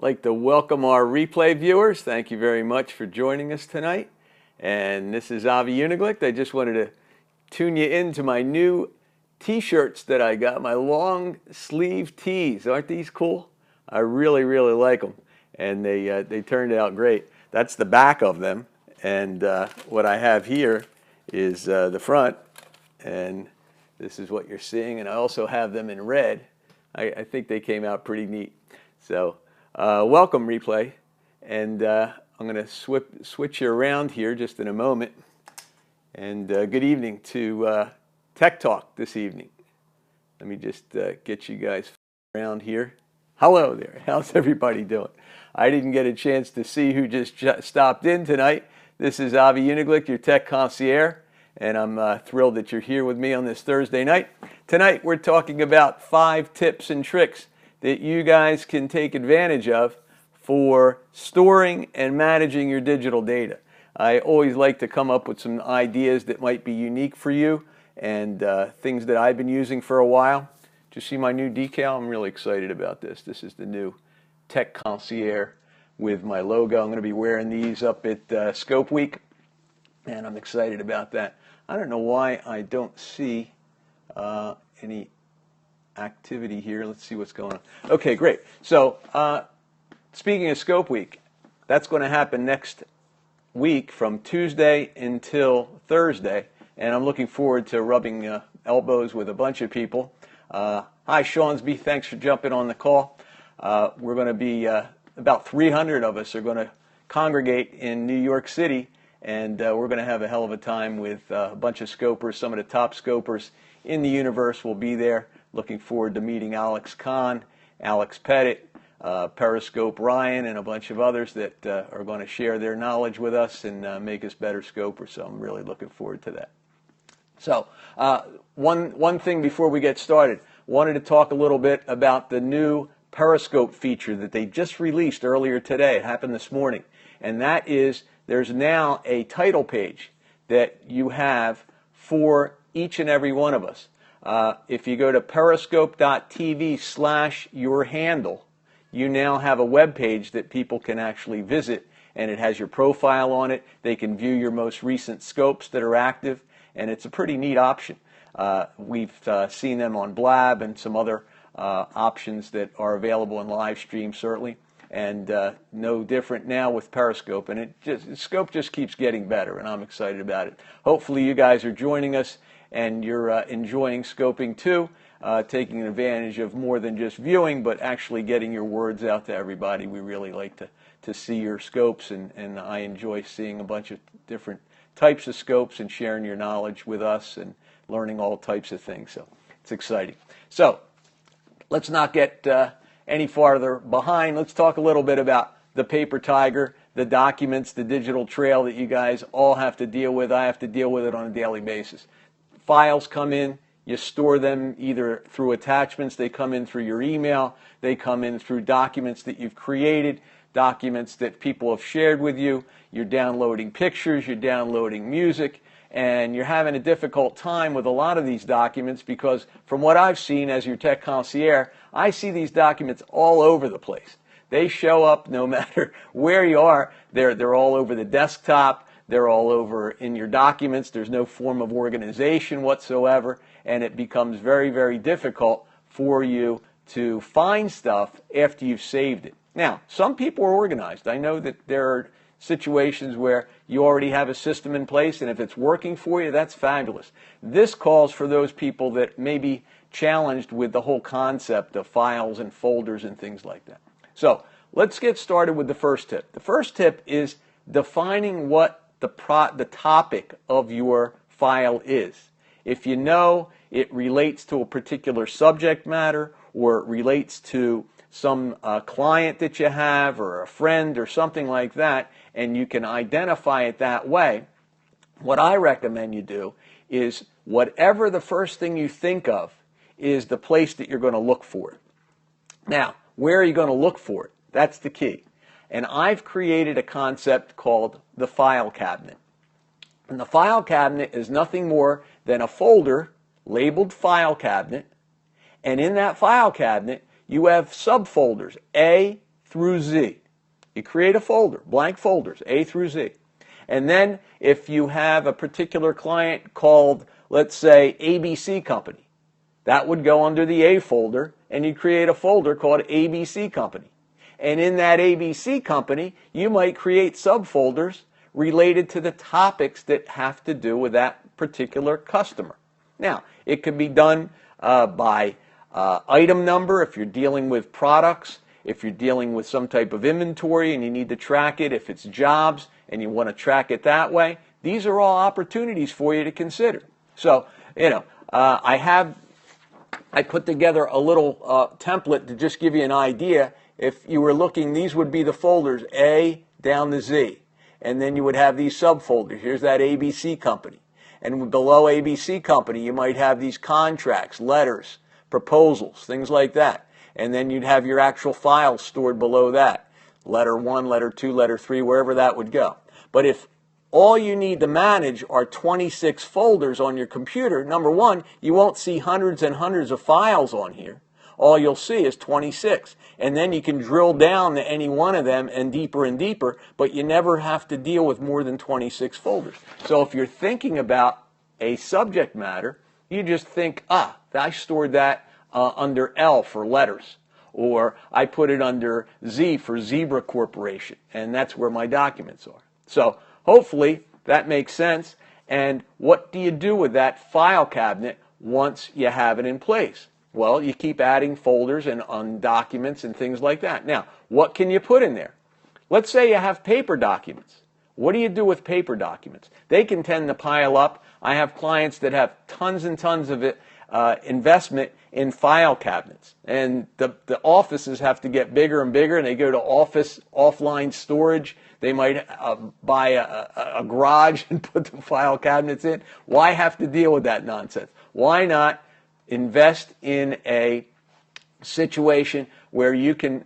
I'd like to welcome our replay viewers. Thank you very much for joining us tonight. And this is Avi Uniglicht. I just wanted to tune you into my new t-shirts that I got, my long sleeve tees. Aren't these cool? I really, really like them. And they turned out great. That's the back of them. And what I have here is the front. And this is what you're seeing. And I also have them in red. I think they came out pretty neat. So welcome, replay. And I'm going to switch you around here just in a moment. And good evening to Tech Talk this evening. Let me just get you guys around here. Hello there. How's everybody doing? I didn't get a chance to see who just stopped in tonight. This is Avi Uniglicht, your tech concierge, and I'm thrilled that you're here with me on this Thursday night. Tonight we're talking about 5 tips and tricks that you guys can take advantage of for storing and managing your digital data. I always like to come up with some ideas that might be unique for you and things that I've been using for a while. Did you see my new decal? I'm really excited about this. This is the new Tech Concierge with my logo. I'm going to be wearing these up at Scope Week, and I'm excited about that. I don't know why I don't see any activity here. Let's see what's going on. Okay, great. So speaking of Scope Week, that's going to happen next week from Tuesday until Thursday, and I'm looking forward to rubbing elbows with a bunch of people. Hi, Shawnsby. Thanks for jumping on the call. We're going to be about 300 of us are going to congregate in New York City, and we're going to have a hell of a time with a bunch of scopers. Some of the top scopers in the universe will be there. Looking forward to meeting Alex Kahn, Alex Pettit, Periscope Ryan, and a bunch of others that are going to share their knowledge with us and make us better scopers. So I'm really looking forward to that. So one thing before we get started, wanted to talk a little bit about the new Periscope feature that they just released earlier today. It happened this morning. And that is there's now a title page that you have for each and every one of us. If you go to periscope.tv/yourhandle, you now have a web page that people can actually visit, and it has your profile on it. They can view your most recent scopes that are active, and it's a pretty neat option. We've seen them on Blab and some other options that are available in live stream, certainly, and no different now with Periscope. And Scope just keeps getting better, and I'm excited about it. Hopefully you guys are joining us and you're enjoying scoping too, taking advantage of more than just viewing, but actually getting your words out to everybody. We really like to see your scopes, and I enjoy seeing a bunch of different types of scopes and sharing your knowledge with us and learning all types of things. So it's exciting. So let's not get any farther behind. Let's talk a little bit about the paper tiger, the documents, the digital trail that you guys all have to deal with. I have to deal with it on a daily basis. Files come in, you store them either through attachments, they come in through your email, they come in through documents that you've created, documents that people have shared with you, you're downloading pictures, you're downloading music, and you're having a difficult time with a lot of these documents because from what I've seen as your tech concierge, I see these documents all over the place. They show up no matter where you are. They're all over the desktop. They're all over in your documents. There's no form of organization whatsoever, and it becomes very, very difficult for you to find stuff after you've saved it. Now, some people are organized. I know that there are situations where you already have a system in place, and if it's working for you, that's fabulous. This calls for those people that may be challenged with the whole concept of files and folders and things like that. So let's get started with the first tip. The first tip is defining what the topic of your file is. If you know it relates to a particular subject matter or it relates to some client that you have or a friend or something like that, and you can identify it that way, what I recommend you do is whatever the first thing you think of is the place that you're going to look for it. Now, where are you going to look for it? That's the key. And I've created a concept called the file cabinet. And the file cabinet is nothing more than a folder labeled file cabinet. And in that file cabinet, you have subfolders A through Z. You create a folder, blank folders, A through Z. And then if you have a particular client called, let's say, ABC Company, that would go under the A folder, and you create a folder called ABC Company. And in that ABC Company, you might create subfolders related to the topics that have to do with that particular customer. Now, it can be done by item number if you're dealing with products, if you're dealing with some type of inventory and you need to track it, if it's jobs and you want to track it that way. These are all opportunities for you to consider. So, I put together a little template to just give you an idea. If you were looking, these would be the folders, A down to Z. And then you would have these subfolders. Here's that ABC Company. And below ABC Company, you might have these contracts, letters, proposals, things like that. And then you'd have your actual files stored below that. Letter 1, letter 2, letter 3, wherever that would go. But if all you need to manage are 26 folders on your computer, number one, you won't see hundreds and hundreds of files on here. All you'll see is 26. And then you can drill down to any one of them and deeper, but you never have to deal with more than 26 folders. So if you're thinking about a subject matter, you just think, I stored that under L for letters, or I put it under Z for Zebra Corporation, and that's where my documents are. So hopefully that makes sense. And what do you do with that file cabinet once you have it in place? Well, you keep adding folders and on documents and things like that. Now, what can you put in there? Let's say you have paper documents. What do you do with paper documents? They can tend to pile up. I have clients that have tons and tons of investment in file cabinets. And the offices have to get bigger and bigger, and they go to office offline storage. They might buy a garage and put the file cabinets in. Why have to deal with that nonsense? Why not invest in a situation where you can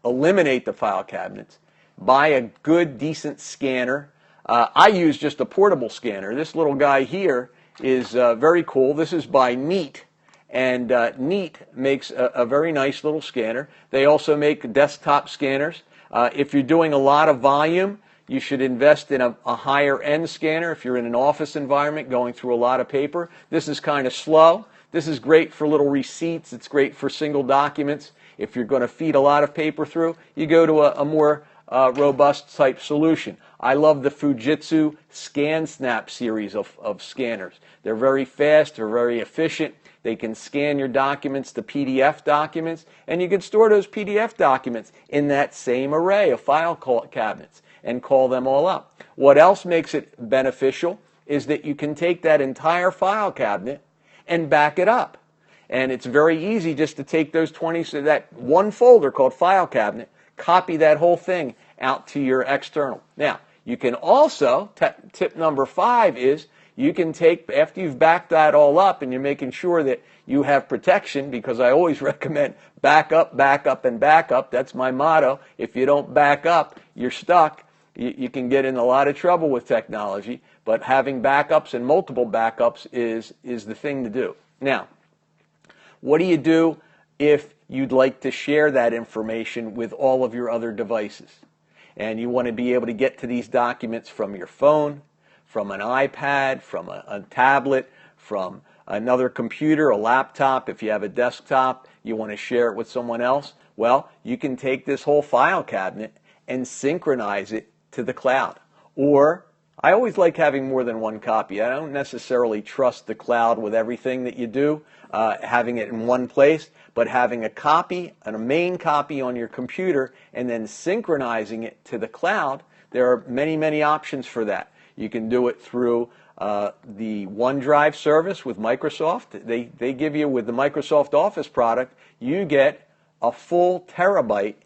eliminate the file cabinets, buy a good, decent scanner. I use just a portable scanner. This little guy here is very cool. This is by Neat, and Neat makes a very nice little scanner. They also make desktop scanners. If you're doing a lot of volume, you should invest in a higher end scanner. If you're in an office environment going through a lot of paper, this is kind of slow. This is great for little receipts. It's great for single documents. If you're going to feed a lot of paper through, you go to a more robust type solution. I love the Fujitsu ScanSnap series of scanners. They're very fast, they're very efficient. They can scan your documents to PDF documents, and you can store those PDF documents in that same array of file cabinets and call them all up. What else makes it beneficial is that you can take that entire file cabinet and back it up. And it's very easy just to take those that one folder called file cabinet, copy that whole thing out to your external. Now, you can also, tip number 5 is, you can take, after you've backed that all up and you're making sure that you have protection, because I always recommend back up, and back up. That's my motto. If you don't back up, you're stuck. You can get in a lot of trouble with technology, but having backups and multiple backups is the thing to do. Now, what do you do if you'd like to share that information with all of your other devices? And you want to be able to get to these documents from your phone, from an iPad, from a tablet, from another computer, a laptop. If you have a desktop, you want to share it with someone else. Well, you can take this whole file cabinet and synchronize it to the cloud. Or, I always like having more than one copy. I don't necessarily trust the cloud with everything that you do, having it in one place, but having a copy, and a main copy on your computer, and then synchronizing it to the cloud. There are many, many options for that. You can do it through the OneDrive service with Microsoft. They give you, with the Microsoft Office product, you get a full terabyte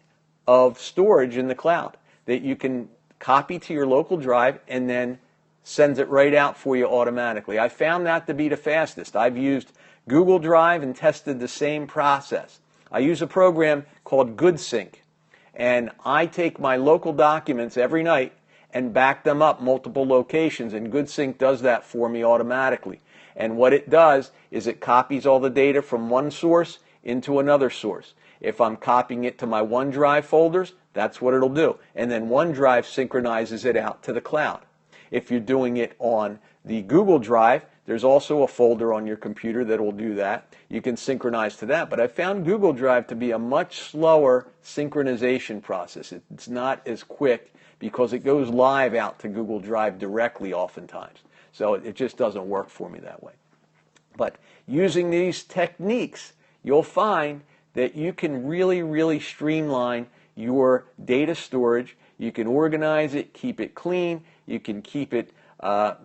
of storage in the cloud that you can copy to your local drive and then sends it right out for you automatically. I found that to be the fastest. I've used Google Drive and tested the same process. I use a program called GoodSync, and I take my local documents every night and back them up multiple locations, and GoodSync does that for me automatically. And what it does is it copies all the data from one source into another source. If I'm copying it to my OneDrive folders, that's what it'll do. And then OneDrive synchronizes it out to the cloud. If you're doing it on the Google Drive, there's also a folder on your computer that will do that. You can synchronize to that. But I found Google Drive to be a much slower synchronization process. It's not as quick because it goes live out to Google Drive directly oftentimes. So it just doesn't work for me that way. But using these techniques, you'll find that you can really streamline your data storage. You can organize it, keep it clean, you can keep it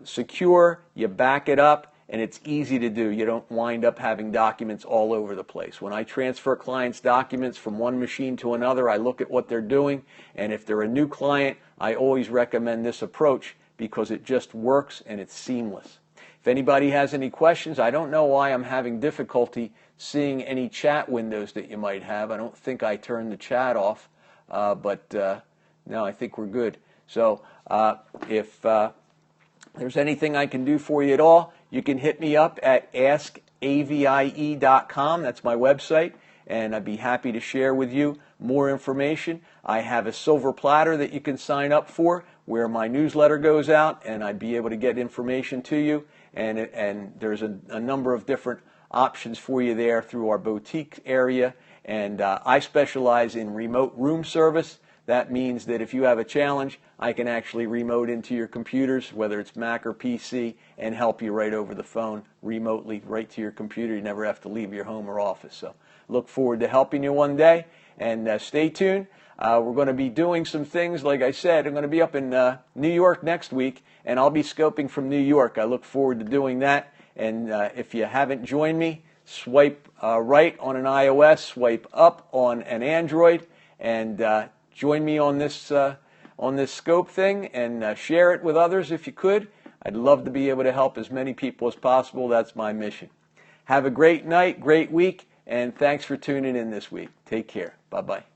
secure, you back it up, and it's easy to do. You don't wind up having documents all over the place. When I transfer clients' documents from one machine to another, I look at what they're doing, and if they're a new client, I always recommend this approach because it just works and it's seamless. If anybody has any questions, I don't know why I'm having difficulty seeing any chat windows that you might have. I don't think I turned the chat off, but no, I think we're good. So if there's anything I can do for you at all, you can hit me up at askavie.com. That's my website, and I'd be happy to share with you more information. I have a silver platter that you can sign up for where my newsletter goes out, and I'd be able to get information to you. And there's a number of different options for you there through our boutique area. And I specialize in remote room service. That means that if you have a challenge, I can actually remote into your computers, whether it's Mac or PC, and help you right over the phone remotely, right to your computer. You never have to leave your home or office. So look forward to helping you one day, and stay tuned. We're going to be doing some things, like I said. I'm going to be up in New York next week, and I'll be scoping from New York. I look forward to doing that. And if you haven't joined me, swipe right on an iOS, swipe up on an Android, and join me on this scope thing, and share it with others if you could. I'd love to be able to help as many people as possible. That's my mission. Have a great night, great week, and thanks for tuning in this week. Take care. Bye-bye.